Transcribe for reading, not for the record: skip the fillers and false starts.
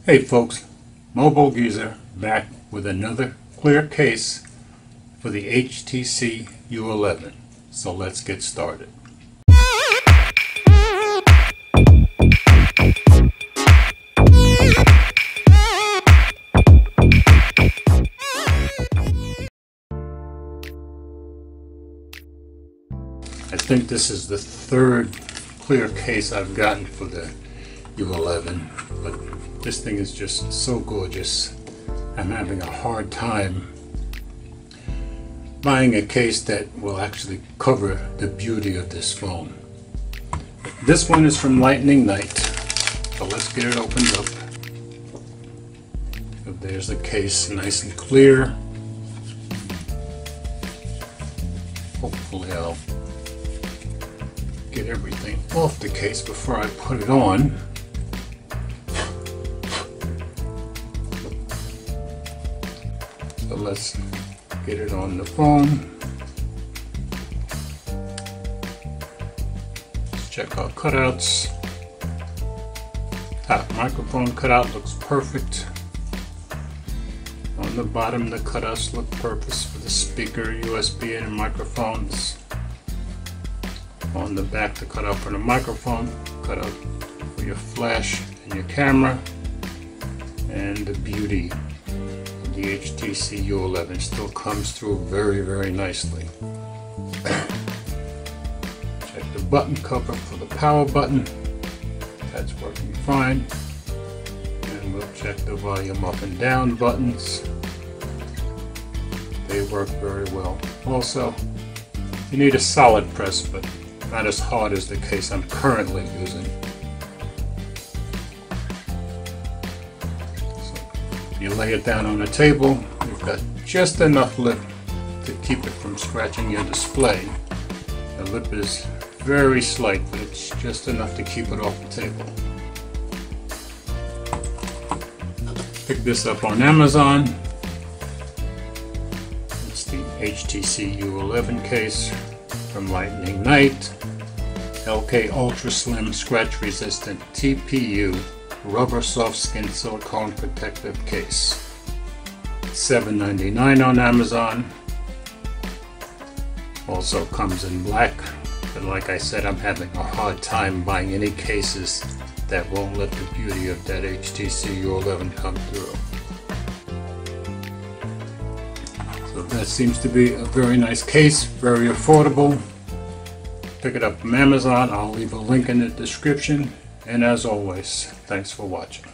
Hey folks, Mobile Geezer back with another clear case for the HTC U11. So let's get started. I think this is the third clear case I've gotten for the U11, but this thing is just so gorgeous. I'm having a hard time buying a case that will actually cover the beauty of this phone. This one is from Lightning Night, so let's get it opened up. So there's the case, nice and clear. Hopefully I'll get everything off the case before I put it on. So let's get it on the phone. Let's check our cutouts. Top microphone cutout looks perfect. On the bottom the cutouts look perfect for the speaker, USB and microphones. On the back the cutout for the microphone, cutout for your flash and your camera, and the beauty. The HTC U11 still comes through very nicely. Check the button cover for the power button. That's working fine. And we'll check the volume up and down buttons. They work very well. Also, you need a solid press, but not as hard as the case I'm currently using. You lay it down on the table, you've got just enough lip to keep it from scratching your display. The lip is very slight, but it's just enough to keep it off the table. Picked this up on Amazon. It's the HTC U11 case from Lightning Night. LK Ultra Slim Scratch Resistant TPU Rubber Soft Skin Silicone Protective Case. $7.99 on Amazon. Also comes in black, but like I said, I'm having a hard time buying any cases that won't let the beauty of that HTC U11 come through. So that seems to be a very nice case, very affordable. Pick it up from Amazon. I'll leave a link in the description. And as always, thanks for watching.